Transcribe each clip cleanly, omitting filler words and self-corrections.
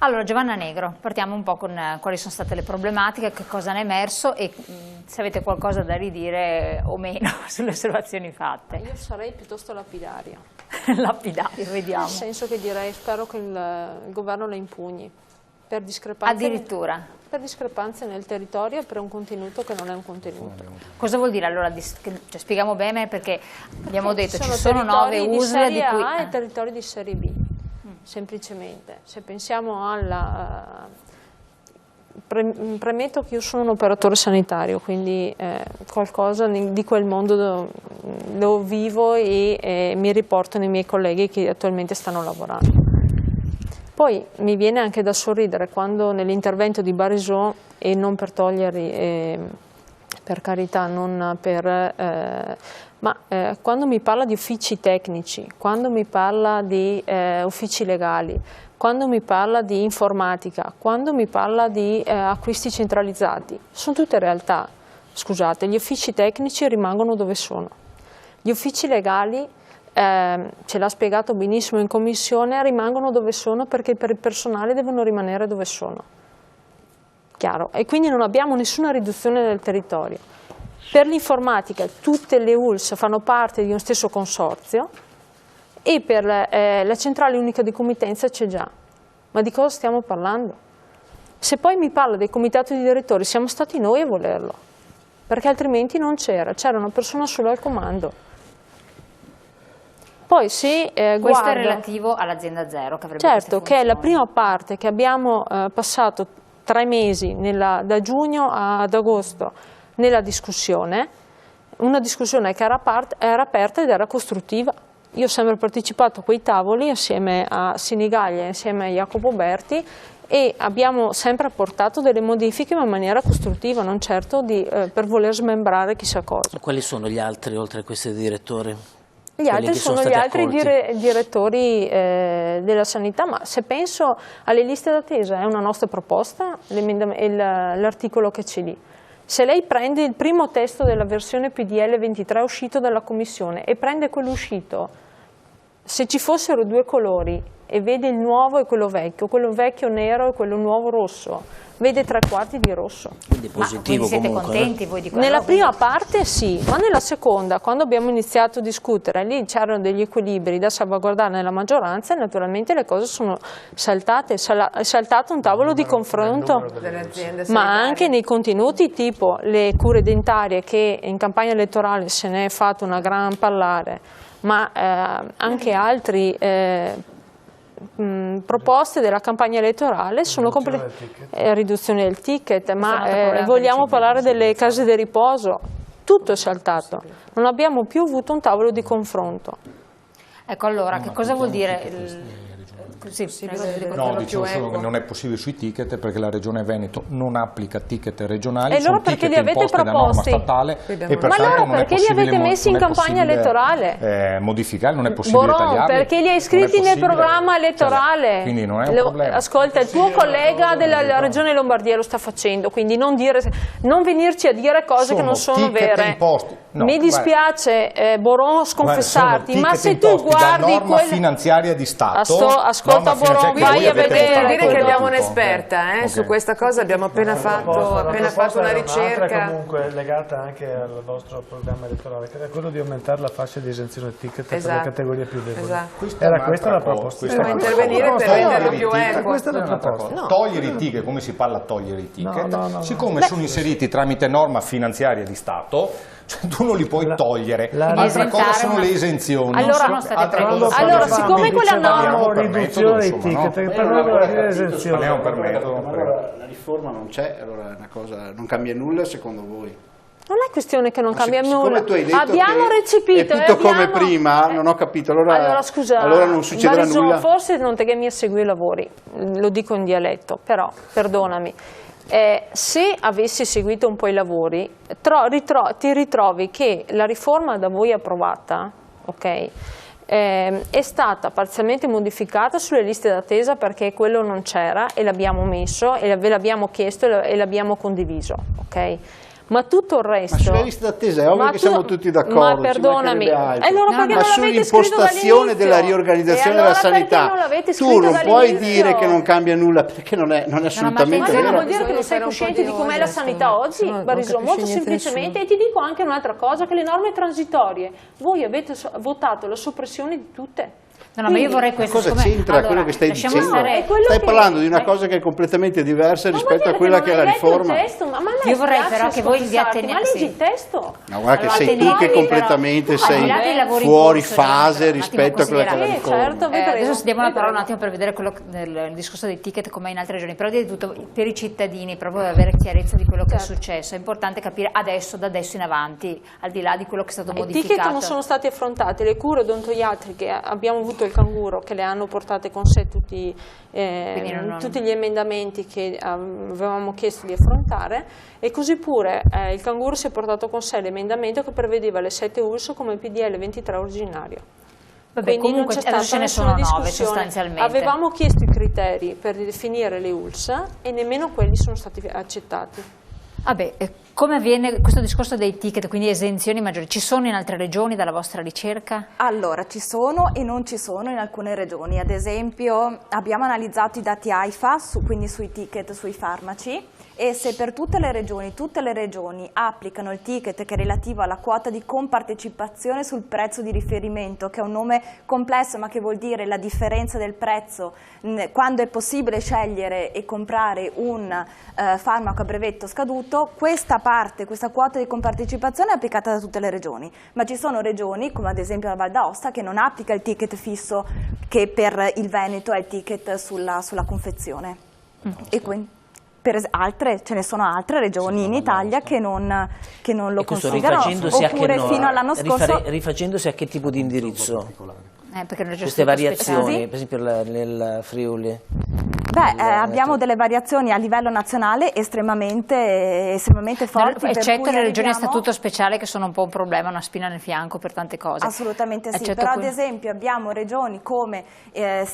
Allora Giovanna Negro, partiamo un po' con quali sono state le problematiche, che cosa ne è emerso e se avete qualcosa da ridire o meno sulle osservazioni fatte. Io sarei piuttosto lapidaria. Lapidario, vediamo. Nel senso che direi, spero che il governo la impugni per discrepanze. Addirittura? Per discrepanze nel territorio e per un contenuto che non è un contenuto. Cosa vuol dire allora? Cioè, spieghiamo bene perché abbiamo detto ci sono sono 9 territori USL di serie di cui... A e territori di serie B. Semplicemente, se pensiamo alla... premetto che io sono un operatore sanitario, quindi qualcosa di quel mondo lo vivo e mi riporto nei miei colleghi che attualmente stanno lavorando. Poi mi viene anche da sorridere quando nell'intervento di Barisot, e non per togliere, per carità, non per... quando mi parla di uffici tecnici, quando mi parla di uffici legali, quando mi parla di informatica, quando mi parla di acquisti centralizzati, sono tutte realtà. Scusate, gli uffici tecnici rimangono dove sono. Gli uffici legali, ce l'ha spiegato benissimo in commissione, rimangono dove sono perché per il personale devono rimanere dove sono. Chiaro? E quindi non abbiamo nessuna riduzione del territorio. Per l'informatica tutte le ULS fanno parte di uno stesso consorzio e per la centrale unica di committenza c'è già. Ma di cosa stiamo parlando? Se poi mi parla del comitato di direttori, siamo stati noi a volerlo, perché altrimenti non c'era una persona sola al comando. Poi se questo è relativo all'azienda zero che avrebbe certo, che è la prima parte che abbiamo passato 3 mesi da giugno ad agosto nella discussione, una discussione che era aperta ed era costruttiva. Io ho sempre partecipato a quei tavoli assieme a Sinigaglia e insieme a Jacopo Berti e abbiamo sempre apportato delle modifiche ma in maniera costruttiva, non certo per voler smembrare chissà cosa. Quali sono gli altri oltre a questi direttori? Gli altri sono gli altri direttori della sanità, ma se penso alle liste d'attesa è una nostra proposta, l'articolo che c'è lì. Se lei prende il primo testo della versione PDL 23 uscito dalla Commissione e prende quello uscito, se ci fossero 2 colori e vede il nuovo e quello vecchio nero e quello nuovo rosso, vede 3/4 di rosso. Quindi positivo. Ma siete comunque, contenti voi di quello? Nella prima parte sì, ma nella seconda, quando abbiamo iniziato a discutere, lì c'erano degli equilibri da salvaguardare nella maggioranza e naturalmente le cose sono saltate, è saltato un tavolo di confronto, ma anche nei contenuti tipo le cure dentarie che in campagna elettorale se ne è fatto una gran parlare, ma anche altri proposte della campagna elettorale sono riduzione del ticket, ma vogliamo parlare delle case di riposo, tutto è saltato, non abbiamo più avuto un tavolo di confronto. Ecco, allora, che cosa vuol dire? No, dicevo solo che non è possibile sui ticket perché la Regione Veneto non applica ticket regionali, e allora sono perché ticket li avete imposti da norma statale e ma allora perché li avete messi in campagna elettorale? Modificare, non è possibile tagliarli. Perché li hai iscritti nel programma elettorale? Quindi non è un problema. Ascolta, il tuo collega della Regione Lombardia lo sta facendo, quindi non venirci a dire cose che non sono vere. No, mi dispiace Boron sconfessarti, ma se tu guardi la norma finanziaria di Stato, ascolta Boron, vai a vedere. Dire che abbiamo un'esperta su questa cosa, abbiamo appena fatto una ricerca. Comunque legata anche al vostro programma elettorale, che era quello di aumentare la fascia di esenzione ticket per le categorie più deboli. Era questa la proposta. Dobbiamo intervenire per renderlo più equo. Questa è la proposta. Togliere i ticket, come si parla a togliere i ticket, siccome sono inseriti tramite norma finanziaria di Stato, cioè tu non li puoi togliere. Altra cosa sono le esenzioni. Allora siccome quella norma riduzione dei ticket, per noi vuol dire esenzione. La riforma non c'è, allora è una cosa, non cambia nulla secondo voi? Non è questione che non cambia nulla. Tu hai detto abbiamo recepito. È tutto come prima, non ho capito. Allora scusa, allora non succederà nulla. Forse non te che mi segui i lavori, lo dico in dialetto, però perdonami. Se avessi seguito un po' i lavori, ti ritrovi che la riforma da voi approvata, è stata parzialmente modificata sulle liste d'attesa perché quello non c'era e l'abbiamo messo e ve l'abbiamo chiesto e l'abbiamo condiviso, Ma tutto il resto... Ma sulle liste d'attesa è ovvio che siamo tutti d'accordo. Ma perdonami, ma sull'impostazione della riorganizzazione della sanità tu non puoi dire che non cambia nulla, perché non è assolutamente vero. Ma vuol dire che non sei cosciente di com'è la sanità oggi, Barisò, molto semplicemente. E ti dico anche un'altra cosa, che le norme transitorie, voi avete votato la soppressione di tutte. No, ma io vorrei questo. Cosa c'entra quello che stai dicendo? Stai parlando di una cosa che è completamente diversa rispetto a quella che è la riforma. Io vorrei però che voi vi atteniate. Ma leggi il testo. No, guarda che sei tu che completamente sei fuori fase rispetto a quella che è la riforma. Certo, adesso diamo la parola un attimo per vedere quello del discorso dei ticket come in altre regioni, però di tutto per i cittadini, proprio per avere chiarezza di quello che è successo. È importante capire adesso, da adesso in avanti, al di là di quello che è stato modificato. I ticket non sono stati affrontati, le cure odontoiatriche abbiamo avuto il canguro che le hanno portate con sé tutti gli emendamenti che avevamo chiesto di affrontare, e così pure il canguro si è portato con sé l'emendamento che prevedeva le 7 ULSS come il PDL 23 originario. Vabbè, comunque adesso ce ne sono 9 sostanzialmente. Avevamo chiesto i criteri per definire le ULSS e nemmeno quelli sono stati accettati. Vabbè, come avviene questo discorso dei ticket, quindi esenzioni maggiori? Ci sono in altre regioni dalla vostra ricerca? Allora, ci sono e non ci sono in alcune regioni. Ad esempio abbiamo analizzato i dati AIFA, quindi sui ticket, sui farmaci, e se per tutte le regioni applicano il ticket che è relativo alla quota di compartecipazione sul prezzo di riferimento, che è un nome complesso ma che vuol dire la differenza del prezzo quando è possibile scegliere e comprare un farmaco a brevetto scaduto, questa quota di compartecipazione è applicata da tutte le regioni, ma ci sono regioni come ad esempio la Val d'Aosta che non applica il ticket fisso che per il Veneto è il ticket sulla confezione. E quindi ce ne sono altre regioni in Italia che non lo considerano, oppure fino all'anno scorso... Rifacendosi a che tipo di indirizzo? Queste variazioni, per esempio nel Friuli? Abbiamo delle variazioni a livello nazionale estremamente forti. Eccetto le regioni a statuto speciale che sono un po' un problema, una spina nel fianco per tante cose. Assolutamente sì, però ad esempio abbiamo regioni come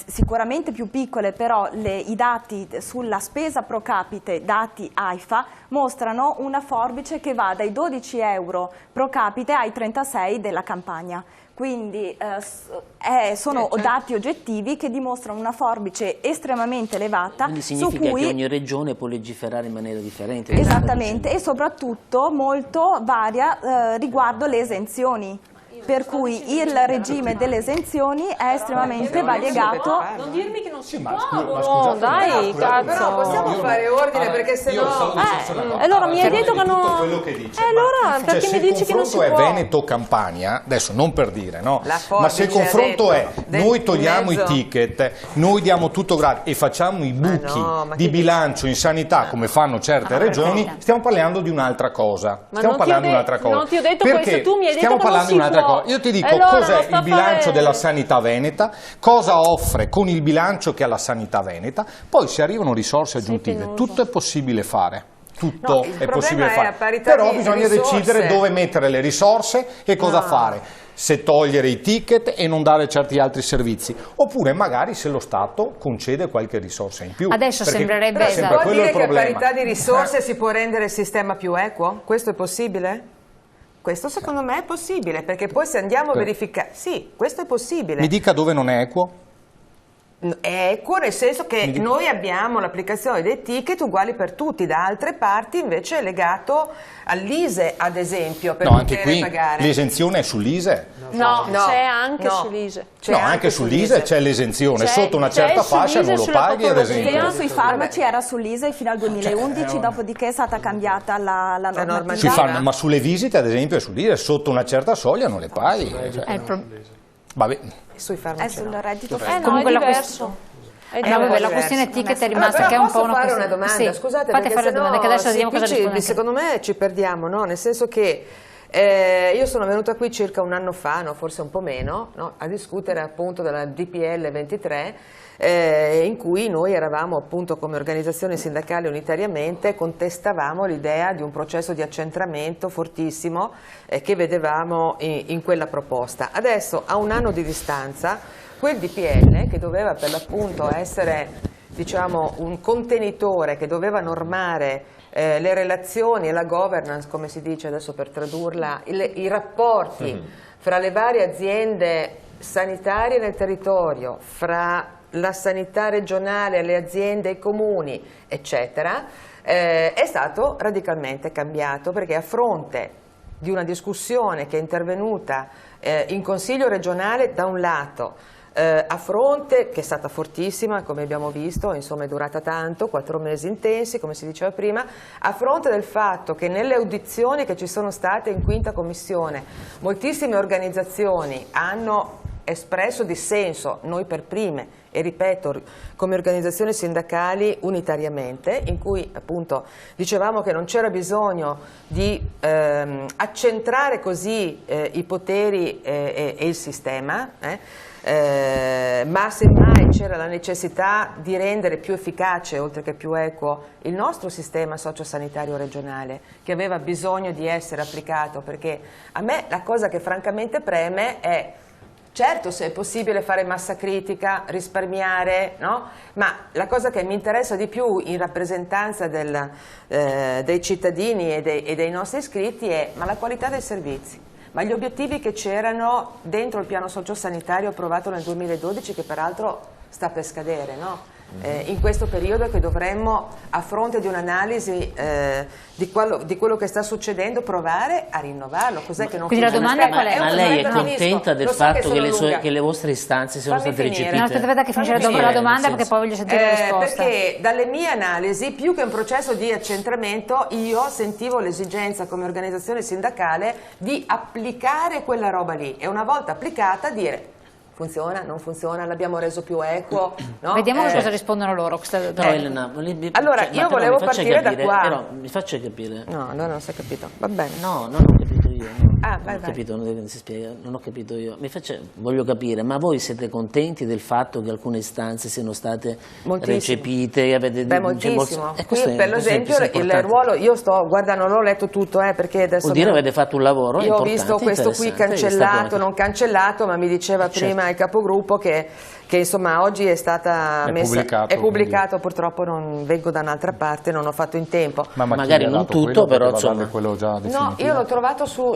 sicuramente più piccole, però i dati sulla spesa pro capite, dati AIFA, mostrano una forbice che va dai 12 euro pro capite ai 36 della Campania. Quindi sono dati oggettivi che dimostrano una forbice estremamente elevata. Quindi significa che ogni regione può legiferare in maniera differente. Esattamente, e soprattutto molto varia riguardo le esenzioni. Per cui il regime delle esenzioni è estremamente variegato. Non dirmi che non si può, dai, cazzo. Però possiamo fare ordine, perché sennò... allora mi hai detto che non... allora perché mi dici che non si può? Se il confronto è Veneto-Campania, adesso non per dire, no? Ma se il confronto è noi togliamo i ticket, noi diamo tutto gratis e facciamo i buchi di bilancio in sanità come fanno certe regioni, stiamo parlando di un'altra cosa. Non ti ho detto questo, tu mi hai detto che non si può. Io ti dico cos'è il bilancio della sanità veneta, cosa offre con il bilancio che ha la sanità veneta, poi se arrivano risorse aggiuntive, tutto è possibile fare. Tutto è possibile fare, però bisogna decidere dove mettere le risorse e cosa fare, se togliere i ticket e non dare certi altri servizi, oppure magari se lo Stato concede qualche risorsa in più. Adesso sembrerebbe si può dire che a parità di risorse si può rendere il sistema più equo? Questo è possibile? Questo secondo me è possibile, perché poi se andiamo a verificare... Sì, questo è possibile. Mi dica dove non è equo? È equo nel senso che noi abbiamo l'applicazione dei ticket uguali per tutti, da altre parti invece è legato all'ISEE ad esempio, per anche qui l'esenzione è sull'ISEE. No, c'è anche sull'ISEE. No, anche sull'ISEE c'è l'esenzione, sotto una certa fascia non lo paghi ad esempio. Sui farmaci era sull'ISEE fino al 2011, dopodiché è stata cambiata la normativa. Ma sulle visite ad esempio è sull'ISEE, sotto una certa soglia non le paghi. Vabbè. Sui farmaci sul reddito comunque è diverso. La questione ticket è rimasta che è un po' una questione. Una domanda, scusate, fate fare la domanda che adesso vediamo cosa risponde. Secondo me ci perdiamo, no? Nel senso che io sono venuta qui circa un anno fa, no? Forse un po' meno, no? A discutere appunto della DPL 23 in cui noi eravamo appunto come organizzazioni sindacali unitariamente, contestavamo l'idea di un processo di accentramento fortissimo che vedevamo in quella proposta. Adesso a un anno di distanza quel DPL che doveva per l'appunto essere diciamo, un contenitore che doveva normare le relazioni e la governance, come si dice adesso per tradurla, i rapporti fra le varie aziende sanitarie nel territorio, fra la sanità regionale, le aziende, i comuni, eccetera, è stato radicalmente cambiato, perché a fronte di una discussione che è intervenuta in Consiglio regionale da un lato, a fronte, che è stata fortissima come abbiamo visto, insomma è durata tanto, 4 mesi intensi come si diceva prima, a fronte del fatto che nelle audizioni che ci sono state in 5ª Commissione moltissime organizzazioni hanno espresso dissenso, noi per prime, e ripeto, come organizzazioni sindacali unitariamente, in cui appunto dicevamo che non c'era bisogno di accentrare così i poteri e il sistema, ma semmai c'era la necessità di rendere più efficace, oltre che più equo, il nostro sistema sociosanitario regionale, che aveva bisogno di essere applicato, perché a me la cosa che francamente preme è: certo, se è possibile fare massa critica, risparmiare, no? Ma la cosa che mi interessa di più in rappresentanza dei cittadini e dei nostri iscritti è: ma la qualità dei servizi, ma gli obiettivi che c'erano dentro il piano sociosanitario approvato nel 2012, che peraltro sta per scadere, no? In questo periodo, che dovremmo, a fronte di un'analisi di quello che sta succedendo, provare a rinnovarlo. Cos'è che non Quindi funziona? la domanda qual è? Ma lei è contenta del fatto che le vostre istanze siano state recepite? No, aspetta che finisce la domanda, perché poi voglio sentire la risposta. Perché dalle mie analisi, più che un processo di accentramento, io sentivo l'esigenza come organizzazione sindacale di applicare quella roba lì, e una volta applicata dire: funziona, non funziona, l'abbiamo reso più equo, no? Vediamo cosa rispondono loro. Però Elena, allora, io volevo partire da qua. Però mi faccia capire. No, allora non si è capito. Va bene. No, non ho capito io. No. Vai. Ho capito, non si spiega, non ho capito io. Voglio capire, ma voi siete contenti del fatto che alcune istanze siano state recepite? Moltissimo. Qui, per esempio, il ruolo, io non l'ho letto tutto, perché adesso... Vuol dire avete fatto un lavoro io ho visto questo qui cancellato, non cancellato, ma mi diceva prima il capogruppo che insomma oggi è stata pubblicato, purtroppo non vengo da un'altra parte, non ho fatto in tempo. Ma magari non tutto, però insomma. No, io l'ho trovato su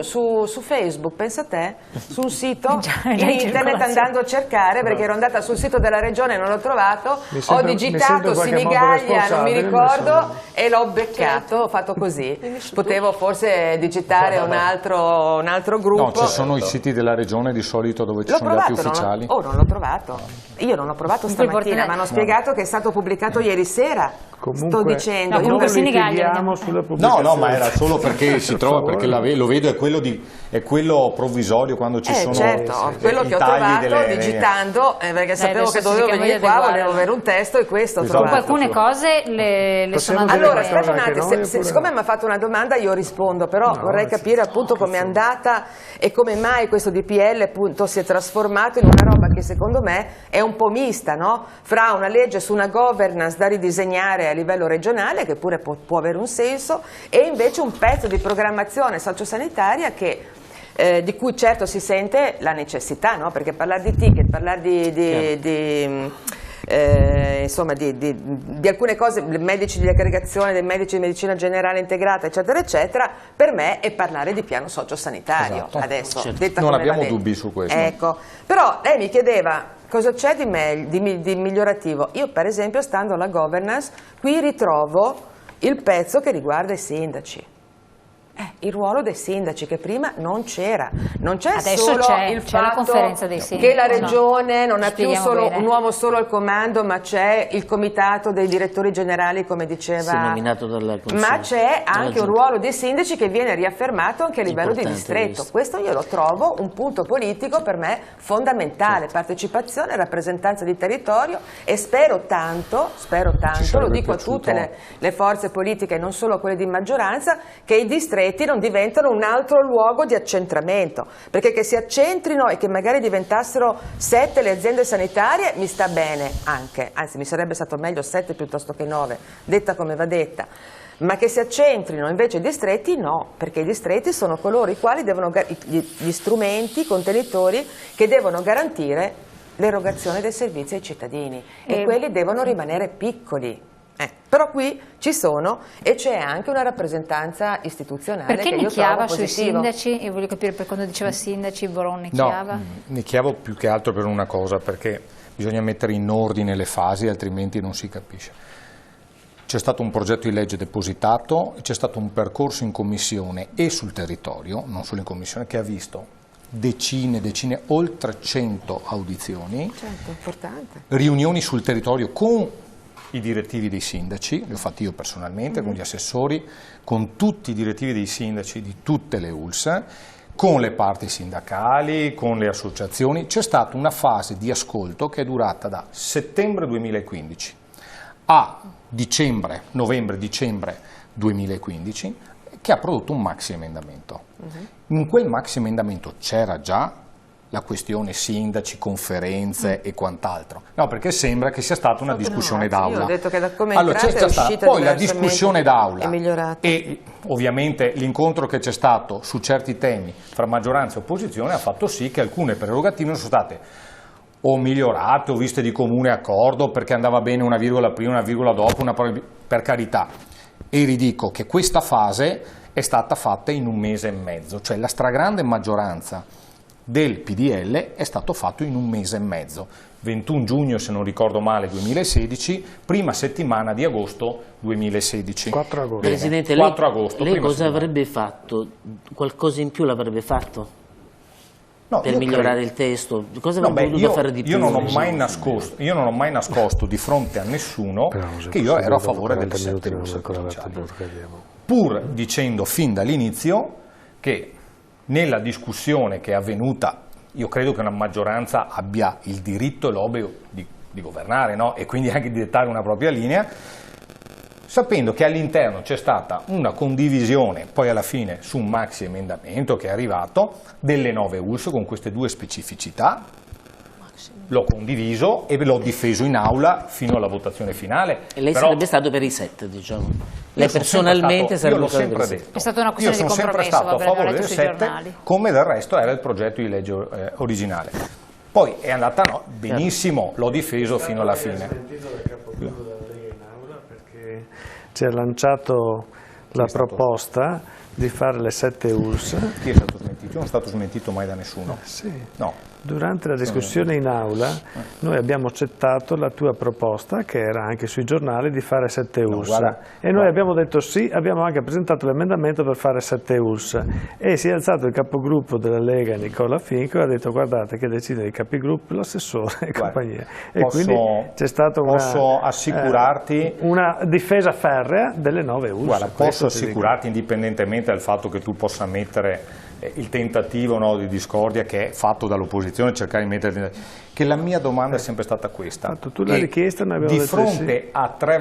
Facebook, pensa te, su un sito in internet, andando a cercare, perché ero andata sul sito della regione e non l'ho trovato, ho digitato Sinigaglia, non mi ricordo, e l'ho beccato, ho fatto così. Potevo forse digitare un altro gruppo. No, ci sono i siti della regione di solito dove ci sono gli atti ufficiali. Non l'ho trovato. Io non l'ho provato stamattina, ma hanno spiegato che è stato pubblicato ieri sera. Comunque, sto dicendo. No, comunque no, ma era solo perché si trova, perché lo vedo, è quello provvisorio quando ci sono quello che ho trovato digitando, perché sapevo che dovevo venire qua, volevo avere un testo, e questo ho trovato. Alcune cose le sono andate. Allora, aspetta un attimo, siccome mi ha fatto una domanda io rispondo, però vorrei capire appunto com'è andata e come mai questo DPL appunto si è trasformato in una roba che secondo me è un po' mista, no? Fra una legge su una governance da ridisegnare a livello regionale, che pure può avere un senso, e invece un pezzo di programmazione sociosanitaria di cui certo si sente la necessità, no? Perché parlare di ticket, parlare di alcune cose, medici di aggregazione, dei medici di medicina generale integrata, eccetera, eccetera, per me è parlare di piano sociosanitario. Esatto. Adesso, non abbiamo dubbi su questo. Ecco, però lei mi chiedeva cosa c'è di migliorativo. Io per esempio, stando alla governance, qui ritrovo il pezzo che riguarda i sindaci. Il ruolo dei sindaci, che prima non c'era. Non c'è solo il fatto che la regione non ha più un uomo solo al comando, ma c'è il comitato dei direttori generali, come diceva, nominato dalla Consiglio, ma c'è anche un ruolo dei sindaci che viene riaffermato anche a livello di distretto. Questo io lo trovo un punto politico per me fondamentale, partecipazione, rappresentanza di territorio, e spero tanto, lo dico a tutte le forze politiche, non solo a quelle di maggioranza, che i distretti non diventano un altro luogo di accentramento, perché che si accentrino e che magari diventassero 7 le aziende sanitarie mi sta bene anche, anzi mi sarebbe stato meglio 7 piuttosto che 9, detta come va detta, ma che si accentrino invece i distretti no, perché i distretti sono coloro i quali devono, gli strumenti, i contenitori che devono garantire l'erogazione dei servizi ai cittadini e quelli devono rimanere piccoli. Però qui ci sono e c'è anche una rappresentanza istituzionale. Perché che io nicchiava trovo sui positivo. sindaci? Io voglio capire per quando diceva sindaci, Boron nicchiava? No, nicchiavo più che altro per una cosa, perché bisogna mettere in ordine le fasi, altrimenti non si capisce. C'è stato un progetto di legge depositato, c'è stato un percorso in commissione e sul territorio, non solo in commissione, che ha visto decine, oltre 100 audizioni, importante. Riunioni sul territorio con i direttivi dei sindaci, li ho fatti io personalmente, con gli assessori, con tutti i direttivi dei sindaci di tutte le ULSS, con le parti sindacali, con le associazioni. C'è stata una fase di ascolto che è durata da settembre 2015 a novembre-dicembre 2015, che ha prodotto un maxi emendamento. In quel maxi emendamento c'era già la questione sindaci, conferenze e quant'altro. No, perché sembra che sia stata una discussione d'aula. Io ho detto che da come allora, c'è uscita poi la discussione d'aula migliorata. E ovviamente l'incontro che c'è stato su certi temi fra maggioranza e opposizione ha fatto sì che alcune prerogative sono state o migliorate o viste di comune accordo perché andava bene una virgola prima, una virgola dopo, per carità. E ridico che questa fase è stata fatta in un mese e mezzo, cioè la stragrande maggioranza del PDL è stato fatto in un mese e mezzo, 21 giugno se non ricordo male 2016, prima settimana di agosto 2016. 4 agosto. Presidente, 4 agosto, lei cosa avrebbe fatto? Qualcosa in più l'avrebbe fatto? No, per migliorare il testo? Cosa avrebbe voluto fare di più? Io non ho mai nascosto di fronte a nessuno che io ero a favore delle 7 ULSS provinciali, pur dicendo fin dall'inizio che nella discussione che è avvenuta, io credo che una maggioranza abbia il diritto e l'obbligo di governare, no? E quindi anche di dettare una propria linea, sapendo che all'interno c'è stata una condivisione, poi alla fine su un maxi emendamento che è arrivato, delle 9 ULSS con queste due specificità. L'ho condiviso e l'ho difeso in aula fino alla votazione finale. E lei sarebbe stato per i 7, diciamo? Lei personalmente sarebbe stato per i 7? È stata una questione di compromesso, io sono sempre stato a favore delle 7, come del resto era il progetto di legge originale. Poi è andata benissimo, l'ho difeso fino alla fine. Perché ci ha lanciato la proposta di fare le 7 ULSS. Chi è stato smentito? Io non sono stato smentito mai da nessuno. Sì. No. Durante la discussione in aula noi abbiamo accettato la tua proposta, che era anche sui giornali, di fare 7 ULSS. E noi abbiamo detto sì, abbiamo anche presentato l'emendamento per fare 7 ULSS. E si è alzato il capogruppo della Lega, Nicola Finco, e ha detto guardate che decide i capigruppo, l'assessore e compagnia. E quindi c'è stata assicurarti una difesa ferrea delle 9 ULSS. Guarda, posso assicurarti, indipendentemente dal fatto che tu possa mettere il tentativo di discordia che è fatto dall'opposizione, cercare di mettere, che la mia domanda è sempre stata questa. Tu l'hai richiesta, noi abbiamo di detto fronte sì. a tre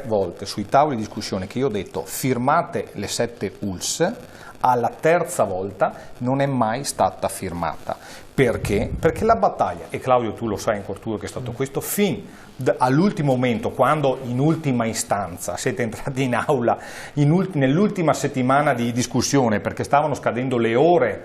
volte sui tavoli di discussione che io ho detto firmate le 7 ULSS, alla terza volta non è mai stata firmata. Perché? Perché la battaglia, e Claudio tu lo sai in corturo che è stato questo, fin all'ultimo momento, quando in ultima istanza siete entrati in aula nell'ultima settimana di discussione, perché stavano scadendo le ore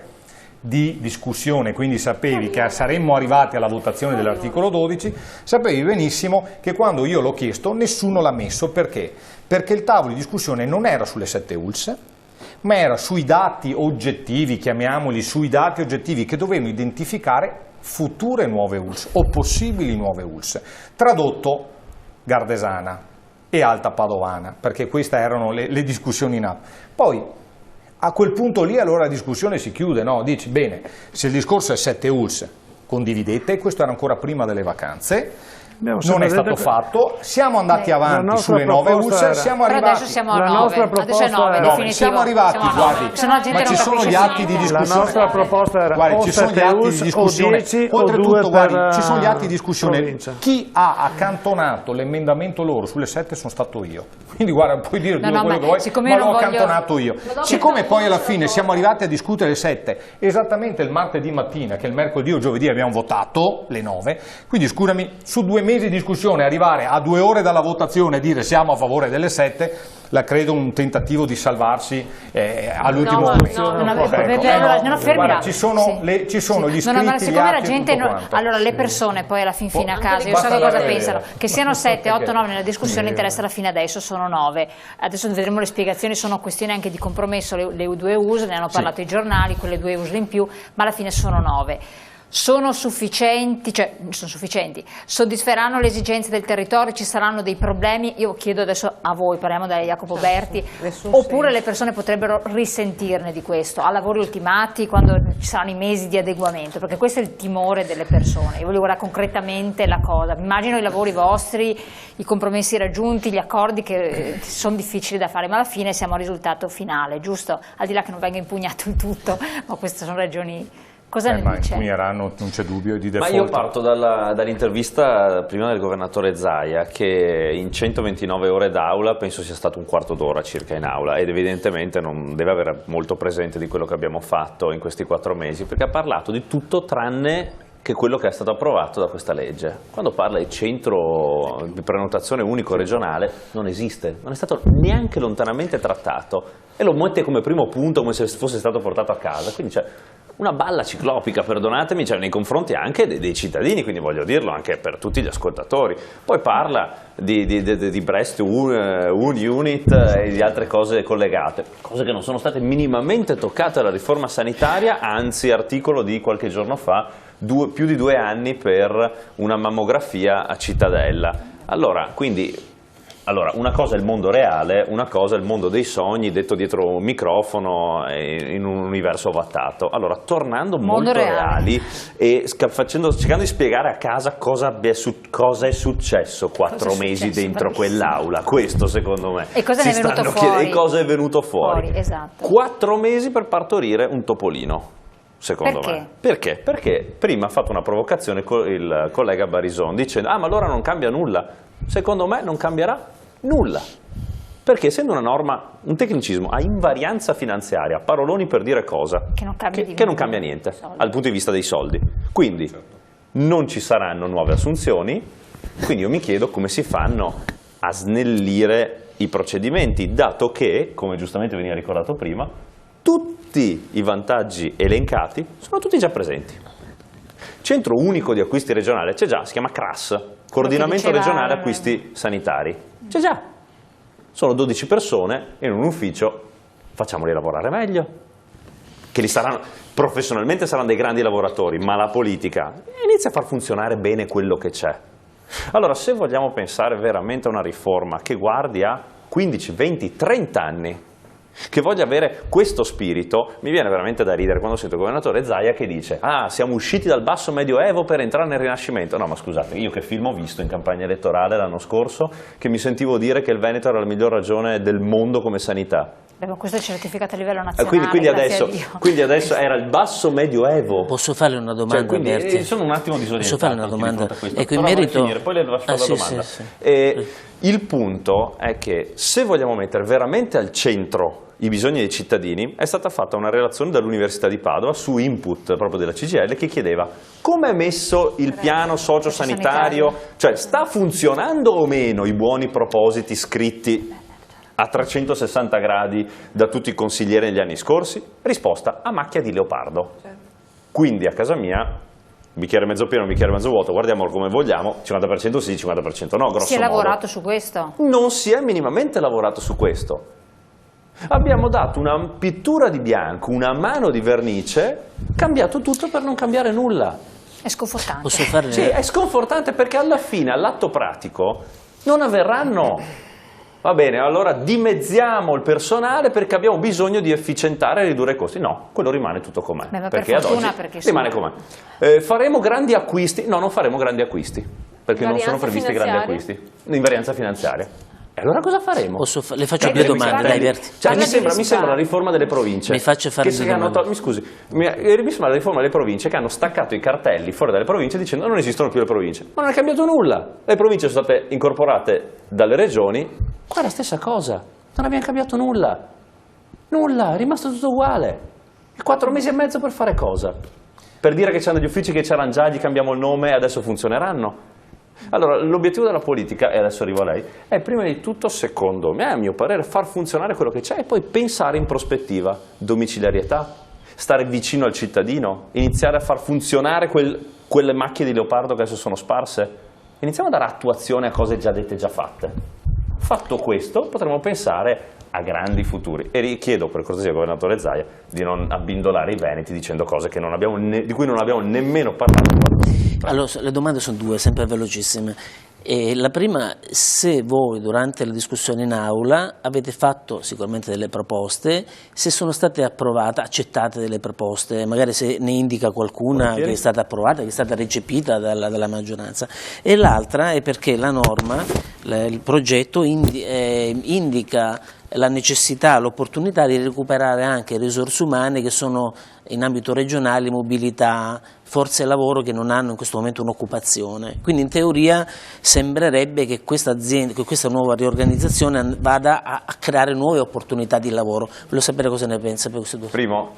di discussione, quindi sapevi che saremmo arrivati alla votazione dell'articolo 12, sapevi benissimo che quando io l'ho chiesto nessuno l'ha messo. Perché? Perché il tavolo di discussione non era sulle 7 ULSS, ma era sui dati oggettivi, chiamiamoli sui dati oggettivi, che dovevano identificare future nuove ULSS o possibili nuove ULSS. Tradotto Gardesana e Alta Padovana, perché queste erano le discussioni in atto. Poi a quel punto lì allora la discussione si chiude, no? Dici bene, se il discorso è 7 ULSS, condividete, questo era ancora prima delle vacanze. Non è stato fatto, siamo andati avanti sulle 9 ULSS, siamo arrivati. Adesso siamo a 9, adesso è 9, definitivo. Siamo arrivati, guardi, ma ci sono gli atti di discussione. La nostra proposta era guardi, ci sono gli atti di discussione. 10, oltretutto, guardi, ci sono gli atti di discussione. Provincia. Chi ha accantonato l'emendamento loro sulle 7 sono stato io. Quindi guarda, puoi dire quello che vuoi, ma l'ho accantonato io. Siccome poi alla fine siamo arrivati a discutere le 7, esattamente il martedì mattina, che il mercoledì o giovedì abbiamo votato le 9, quindi scusami, su 2 mesi mesi di discussione, arrivare a 2 ore dalla votazione e dire siamo a favore delle 7, la credo un tentativo di salvarsi all'ultimo momento. Guarda, ci sono gli iscritti, siccome la gente allora le persone poi alla fine a casa, io so che cosa pensano, che siano 7, 8, 9 nella discussione interessa alla fine, adesso sono 9. Adesso vedremo le spiegazioni, sono questioni anche di compromesso, le 2 US, ne hanno parlato i giornali, quelle 2 US in più, ma alla fine sono 9. Sono sufficienti, soddisferanno le esigenze del territorio, ci saranno dei problemi? Io chiedo adesso a voi, parliamo da Jacopo Berti, oppure le persone potrebbero risentirne di questo, a lavori ultimati, quando ci saranno i mesi di adeguamento, perché questo è il timore delle persone. Io voglio guardare concretamente la cosa, immagino i lavori vostri, i compromessi raggiunti, gli accordi che sono difficili da fare, ma alla fine siamo al risultato finale, giusto? Al di là che non venga impugnato il tutto, ma queste sono ragioni. Cosa ne dice? Non c'è dubbio di default. Ma io parto dall'intervista prima del governatore Zaia, che in 129 ore d'aula penso sia stato un quarto d'ora circa in aula, ed evidentemente non deve avere molto presente di quello che abbiamo fatto in questi 4 mesi, perché ha parlato di tutto tranne che quello che è stato approvato da questa legge. Quando parla di centro di prenotazione unico regionale, non esiste, non è stato neanche lontanamente trattato, e lo mette come primo punto come se fosse stato portato a casa, quindi c'è una balla ciclopica, perdonatemi, nei confronti anche dei cittadini, quindi voglio dirlo anche per tutti gli ascoltatori. Poi parla di breast unit e di altre cose collegate, cose che non sono state minimamente toccate dalla riforma sanitaria, anzi articolo di qualche giorno fa, più di 2 anni per una mammografia a Cittadella. Allora, una cosa è il mondo reale, una cosa è il mondo dei sogni, detto dietro un microfono in un universo ovattato. Allora, tornando molto reali e cercando di spiegare a casa cosa è successo 4 mesi dentro quell'aula, questo secondo me. E cosa è venuto fuori? Esatto. 4 mesi per partorire un topolino. Secondo me. Perché? Perché prima ha fatto una provocazione il collega Barison dicendo ma allora non cambia nulla. Secondo me non cambierà nulla, perché essendo una norma, un tecnicismo a invarianza finanziaria, paroloni per dire cosa? Che non cambia niente dal punto di vista dei soldi. Quindi non ci saranno nuove assunzioni, quindi io mi chiedo come si fanno a snellire i procedimenti, dato che, come giustamente veniva ricordato prima, tutti i vantaggi elencati sono tutti già presenti. Centro unico di acquisti regionale c'è già, si chiama CRAS, Coordinamento Regionale Acquisti Sanitari. C'è già. Sono 12 persone in un ufficio, facciamoli lavorare meglio. Che professionalmente saranno dei grandi lavoratori, ma la politica inizia a far funzionare bene quello che c'è. Allora, se vogliamo pensare veramente a una riforma che guardi a 15, 20, 30 anni, che voglia avere questo spirito, mi viene veramente da ridere quando sento il governatore Zaia che dice siamo usciti dal basso medioevo per entrare nel Rinascimento. No, ma scusate, io che film ho visto in campagna elettorale l'anno scorso che mi sentivo dire che il Veneto era la miglior regione del mondo come sanità. Ma questo è certificato a livello nazionale. Quindi adesso era il basso medioevo. Posso fare una domanda? Sono un attimo disorientato. Posso fare una domanda? Ecco, in merito... Poi le lascio la domanda. Sì. Il punto è che se vogliamo mettere veramente al centro i bisogni dei cittadini, è stata fatta una relazione dall'Università di Padova su input proprio della CGIL che chiedeva come è messo il piano sociosanitario, cioè sta funzionando o meno i buoni propositi scritti a 360 gradi da tutti i consiglieri negli anni scorsi? Risposta: a macchia di leopardo. Quindi a casa mia, bicchiere mezzo pieno, bicchiere mezzo vuoto, guardiamolo come vogliamo, 50% sì, 50% no, grosso modo. Si è lavorato su questo? Non si è minimamente lavorato su questo. Abbiamo dato una pittura di bianco, una mano di vernice, cambiato tutto per non cambiare nulla. È sconfortante. Posso fare... Sì, è sconfortante perché alla fine, all'atto pratico, non avverranno. Va bene, allora dimezziamo il personale perché abbiamo bisogno di efficientare e ridurre i costi. No, quello rimane tutto com'è. Perché ad oggi rimane com'è. Faremo grandi acquisti? No, non faremo grandi acquisti, perché non sono previsti grandi acquisti. Invarianza finanziaria. E allora cosa faremo? Le faccio 2 domande, dai, Berti. Mi sembra la riforma delle province. Mi faccio fare 2 domande. Mi scusi, mi sembra la riforma delle province che hanno staccato i cartelli fuori dalle province dicendo non esistono più le province. Ma non è cambiato nulla. Le province sono state incorporate dalle regioni. Qua è la stessa cosa. Non abbiamo cambiato nulla. Nulla, è rimasto tutto uguale. 4 mesi e mezzo per fare cosa? Per dire che c'hanno degli uffici che c'erano già, gli cambiamo il nome e adesso funzioneranno? Allora, l'obiettivo della politica, e adesso arrivo a lei, è prima di tutto, secondo me, a mio parere, far funzionare quello che c'è e poi pensare in prospettiva, domiciliarietà, stare vicino al cittadino, iniziare a far funzionare quelle macchie di leopardo che adesso sono sparse. Iniziamo a dare attuazione a cose già dette, già fatte. Fatto questo, potremo pensare a grandi futuri. E richiedo per cortesia al governatore Zaia di non abbindolare i veneti dicendo cose che di cui non abbiamo nemmeno parlato. Allora, le domande sono due, sempre velocissime. La prima, se voi durante la discussione in aula avete fatto sicuramente delle proposte, se sono state approvate, accettate delle proposte, magari se ne indica qualcuna che è stata approvata, che è stata recepita dalla maggioranza. E l'altra è perché la norma, il progetto indica la necessità, l'opportunità di recuperare anche risorse umane che sono in ambito regionale, mobilità, forze lavoro che non hanno in questo momento un'occupazione. Quindi in teoria sembrerebbe che questa nuova riorganizzazione vada a creare nuove opportunità di lavoro. Voglio sapere cosa ne pensa per queste due. Primo,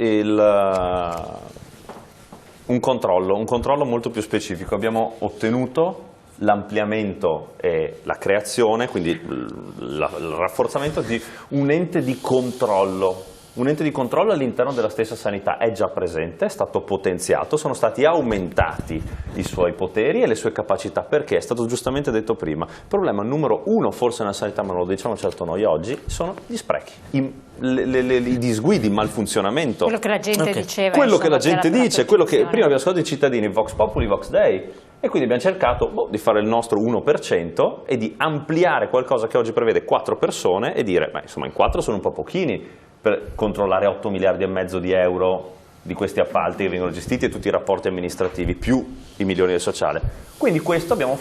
un controllo molto più specifico. Abbiamo ottenuto l'ampliamento e la creazione, quindi il rafforzamento di un ente di controllo. Un ente di controllo all'interno della stessa sanità è già presente, è stato potenziato, sono stati aumentati i suoi poteri e le sue capacità, perché è stato giustamente detto prima. Il problema numero uno forse nella sanità, ma non lo diciamo certo noi oggi, sono gli sprechi, i disguidi, il malfunzionamento. Quello che la gente diceva. Quello che la gente dice, quello che prima abbiamo ascoltato i cittadini, Vox Populi, Vox Dei. E quindi abbiamo cercato di fare il nostro 1% e di ampliare qualcosa che oggi prevede 4 persone e dire, beh, insomma in 4 sono un po' pochini per controllare 8 miliardi e mezzo di euro di questi appalti che vengono gestiti e tutti i rapporti amministrativi più i milioni del sociale. Quindi questo abbiamo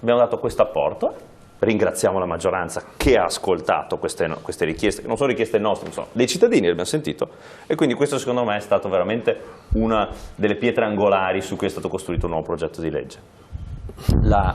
dato questo apporto. Ringraziamo la maggioranza che ha ascoltato queste richieste, che non sono richieste nostre, sono dei cittadini, le abbiamo sentito, e quindi questo secondo me è stato veramente una delle pietre angolari su cui è stato costruito un nuovo progetto di legge. La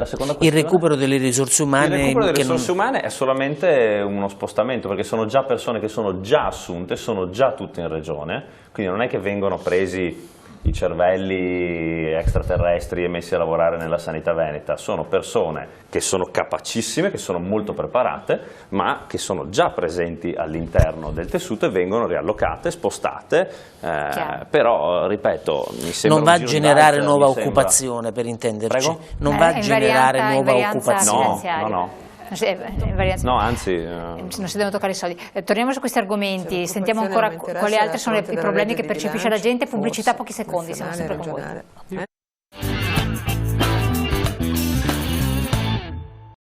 seconda questione, il recupero delle risorse umane. Il recupero delle risorse umane è solamente uno spostamento, perché sono già persone che sono già assunte, sono già tutte in regione, quindi non è che vengono presi i cervelli extraterrestri e messi a lavorare nella sanità veneta, sono persone che sono capacissime, che sono molto preparate, ma che sono già presenti all'interno del tessuto e vengono riallocate, spostate, però ripeto, mi sembra non va a generare nuova occupazione, per intenderci. Prego? Non va a generare nuova occupazione. No. No, anzi, non si devono toccare i soldi. Torniamo su questi argomenti, sentiamo ancora quali altri sono i problemi che percepisce la gente. Pubblicità, pochi secondi, siamo sempre con voi.